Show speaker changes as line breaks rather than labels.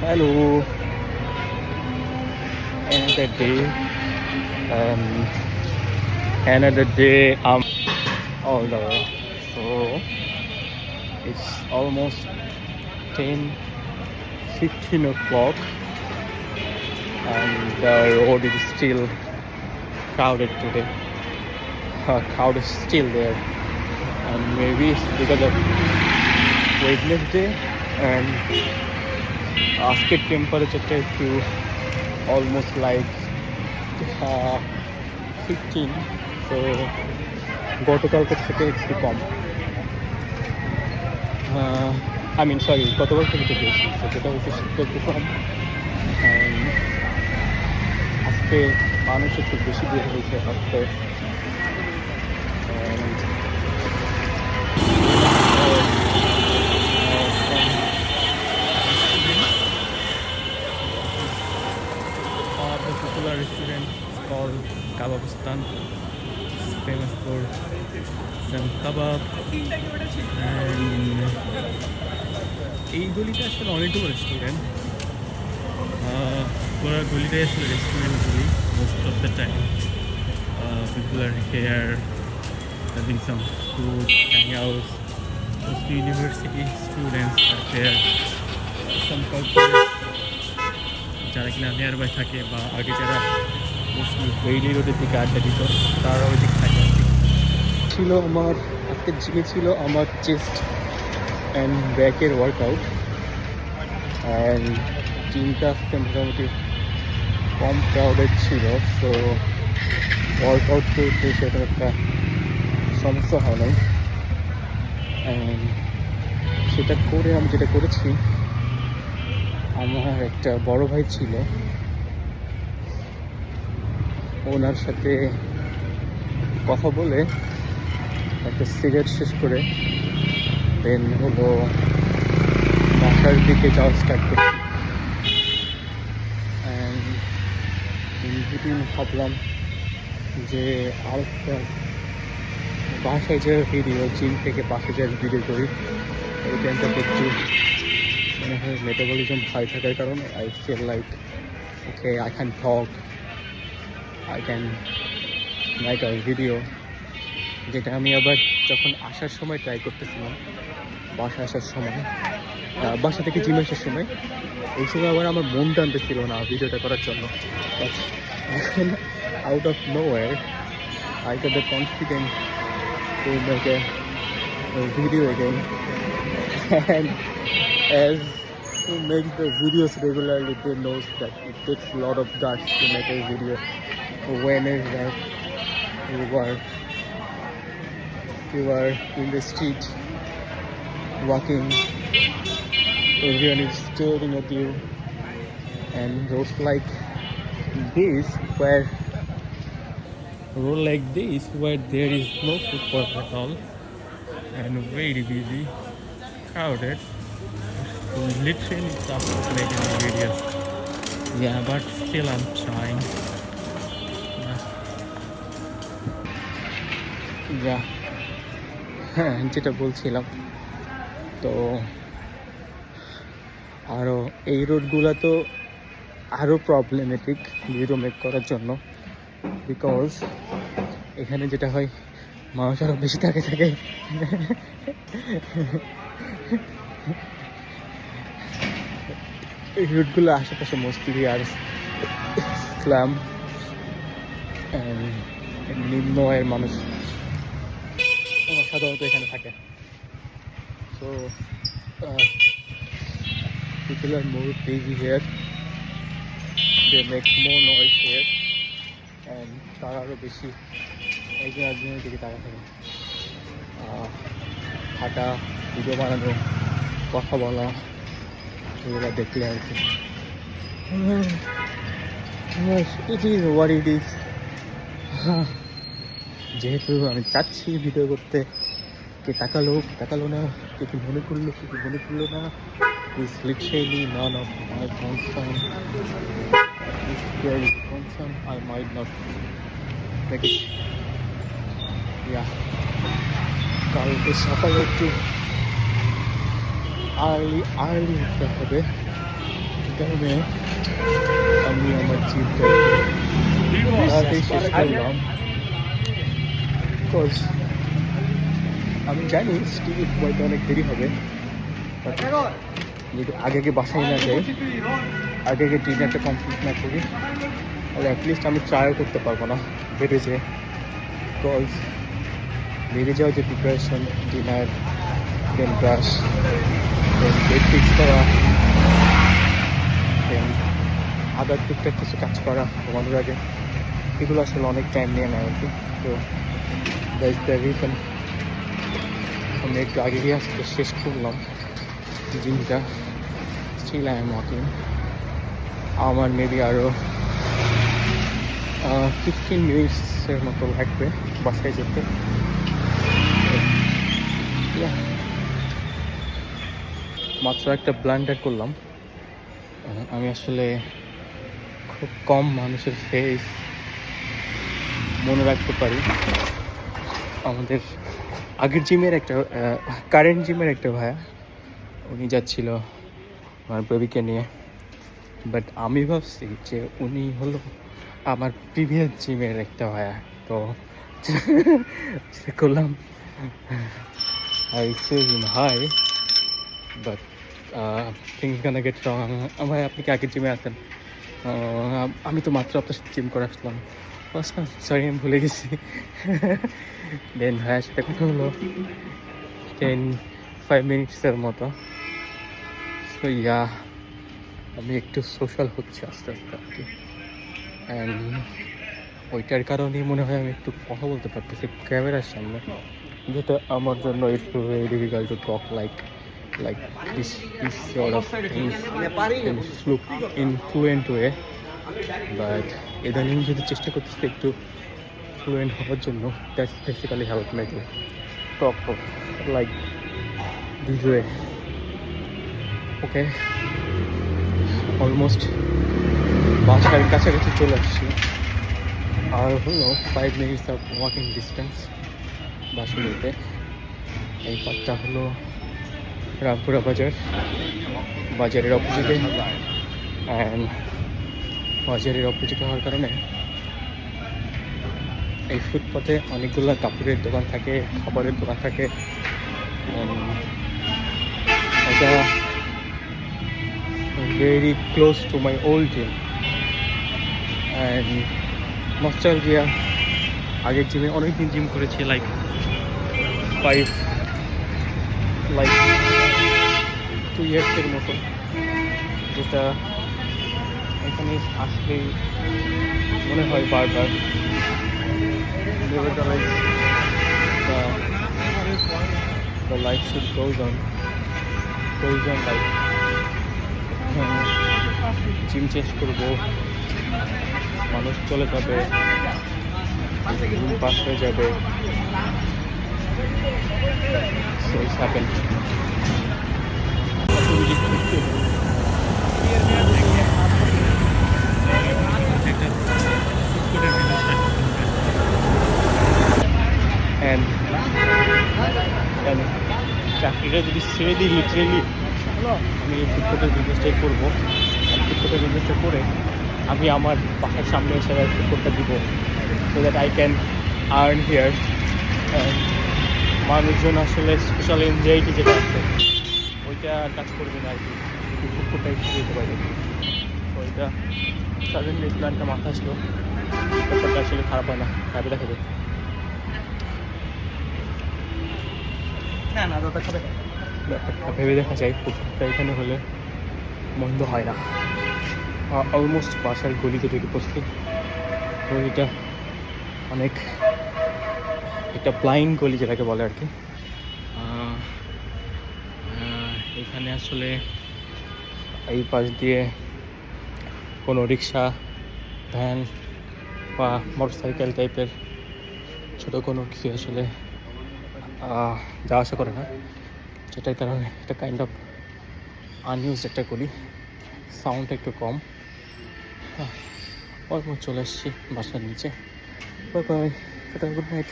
Hello, another day. Um, another day. All the way. So it's almost 10:15 o'clock, and the road is still crowded today. Crowd is still there, and maybe it's because of Wednesday and আজকের টেম্পারেচারটা একটু almost like 15, তো গতকালকের থেকে একটু কম। Sorry, গতকাল থেকে একটু বেশি, তো সেটা হচ্ছে শীতটা একটু কম। আজকে মানুষ একটু বেশি বের হয়েছে আজকে। Popular restaurant called Kababistan. It's famous for some kebab. And এই গলিতে আসলে অনেকগুলো রেস্টুরেন্ট, পুরো গলিটাই আসলে রেস্টুরেন্টগুলি most of the time. People are here having some food, hang out. Most university students are there. Some corporate যারা কিনা নিয়ার বাই থাকে বা আগে যারা মোস্টলি বেইলি রোডের দিকে আড্ডা দিত তারা ওই দিকে থাকে। ছিল আমার আজকে জিমে ছিল আমার চেস্ট অ্যান্ড ব্যাকের ওয়ার্কআউট, অ্যান্ড জিমটা আজকে মোটামুটি কম ক্রাউডেড ছিল, তো ওয়ার্কআউট করতে সেটা একটা সমস্যা হয় নাই। অ্যান্ড সেটা করে আমি যেটা করেছি, আমার একটা বড় ভাই ছিল, ওনার সাথে কথা বলে একটা সিগারেট শেষ করে দেন হলো বাসার দিকে যাওয়া স্টার্ট করছি। অ্যান্ড ইনভিটিং ভাবলাম যে আরেকটা বাসায় যে ভিডিও, জিম থেকে বাসায় যে ভিডিও করি, এই টাইমটাতে একটু মনে হয় মেটাবলিজম হাই থাকার কারণে I feel like okay I can talk, I can make a video, যেটা আমি আবার যখন আসার সময় ট্রাই করতেছিলাম। বাসা আসার সময়, বাসা থেকে জিম আসার সময়, এই সময় আবার আমার মন টানতেছিল না ভিডিওটা করার জন্য। এখন out of nowhere I got the confidence to make a video again. And as who makes the videos regularly, they knows that it takes a lot of guts to make a video. When is that you are in the street walking, everyone is staring at you, and roads like this where there is no footpath at all and very busy, crowded. Literally tough to make any videos. Yeah, but still I'm trying. Yeah. হ্যাঁ, যেটা বলছিলাম, তো আরও এই রোডগুলো তো আরও problematic video make করার জন্য, বিকজ এখানে যেটা হয় মানুষ আরও বেশি থাকে এই রুটগুলো আশেপাশে মোস্টলি আর ইসলাম নিম্ন আয়ের মানুষ সাধারণত এখানে থাকে। So people are more busy here, they make more noise here, and তারা আরও বেশি একজন একজনের দিকে তাকা থাকে। হাঁটা, ভিডিও বানানো, কথা বলা, এগুলো দেখলে আর কি it is what it is. যেহেতু আমি চাচ্ছি ভিডিও করতে, কে তাকালো না, কে কি মনে করলো না, is literally none of my concern. If there is concern, I might not make it. Yeah. কালকে সকালে একটু আর্লি উঠতে হবে, কারণে আমি আমার জিমটা তাড়াতাড়ি শেষ করলাম। বিকজ আমি জানি স্টিল ঘুমাইতে অনেক দেরি হবে, যদি আগে বাসায় না যাই, আগে ডিনারটা কমপ্লিট না করি, তাহলে অ্যাটলিস্ট আমি ট্রাইও করতে পারবো না বেড়ে যেয়ে। বিকজ বেড়ে যাওয়ার যে প্রিপারেশন, ডিনার, দেন ব্রাশ, দেন বেড ফিক্স করা, দেন আদার টুকটাক কিছু কাজ করা ঘুমানোর আগে, এগুলো আসলে অনেক টাইম নিয়ে নেয় আর কি। তো দ্যাটস দ্য রিজন আমি একটু আগে গিয়ে আজকে শেষ করলাম জিমটা। Still I am walking. আমার মেবি আরও 15 মিনিটসের মতো লাগবে বাসায় যেতে। মাত্র একটা ব্লান্ডার করলাম। আমি আসলে খুব কম মানুষের ফেস মনে রাখতে পারি। আমাদের আগের জিমের একটা কারেন্ট জিমের একটা ভাইয়া, উনি যাচ্ছিল আমার বেবিকে নিয়ে, বাট আমি ভাবছি যে উনি হলো আমার প্রিভিয়াস জিমের একটা ভাইয়া। তো করলাম I say him hi, but things gonna get wrong. ভাই আপনি কি আগের জিমে আছেন? আমি তো মাত্র আপনার সাথে জিম করে আসলাম। সরি আমি ভুলে গেছি। দেন ভাইয়ের সাথে কথা হলো 10-5 মিনিটসের মতো। সো ইয়া, আমি একটু সোশ্যাল হচ্ছে আস্তে আস্তে আর কি। অ্যান্ড ওইটার কারণেই মনে হয় আমি একটু কথা বলতে পারতেছি ক্যামেরার সামনে, যেটা আমার জন্য it's very difficult to talk like this sort of things in fluent way. But ইদানিং যদি চেষ্টা করতেছি একটু ফ্লুয়েন্ট হওয়ার জন্য, that's basically help me to talk like this way. Okay, almost বাসার কাছাকাছি চলে আসছি। আর হলো 5 মিনিটস অফ ওয়াকিং ডিস্টেন্স বাসা যেতে। এই পার্কটা হলো রামপুরা বাজার, বাজারের অপোজিটে। অ্যান্ড বাজারের অপোজিটে হওয়ার কারণে এই ফুটপাথে অনেকগুলো কাপড়ের দোকান থাকে, খাবারের দোকান থাকে। এটা very close to my old gym and nostalgia. আগের জিমে অনেকদিন জিম করেছি, লাইক 2 ইয়ার্সের মতো, যেটা এখানে আসলেই মনে হয় বারবার। The life should goes on like gym change করবো, মানুষ চলে যাবে, রুম পাস হয়ে যাবে। So it's happened. And চাকরিটা যদি ছেড়ে দিই, লিটারেলি আমি এই ফুটপাথের বিজনেসটাই করবো। ফুটপাথের বিজনেসটা করে আমি আমার বাসার সামনে এসে ফুটপাথটা দিব, so that I can earn here. মানুষজন আসলে স্পেশাল এনজাইটি যেটা আছে ওইটা কাজ করবে না আর কি, ফুটপাথটা একটু যেতে পারে। তো ওইটা সাডেনলি প্ল্যানটা মাথা আসলো। ব্যাপারটা আসলে খারাপ হয় না, খারাপে দেখা যায় না, ব্যাপারটা ভেবে দেখা যায়। ফুটপাথটা এখানে হলে মন্দ হয় না। অলমোস্ট বাসার গলিতে ঢুকে পড়ছি। গলিটা অনেক একটা ব্লাইন্ড গলি যেটাকে বলে আর কি। এখানে আসলে এই পাশ দিয়ে কোনো রিক্সা, ভ্যান বা মোটরসাইকেল টাইপের ছোটো কোনো কিছু আসলে যাওয়া আসা করে না, যেটার কারণে একটা কাইন্ড অফ আনইউজ একটা করি, সাউন্ড একটু কম। অলমোস্ট চলে আসছি বাসার নিচে। Bye bye, good night.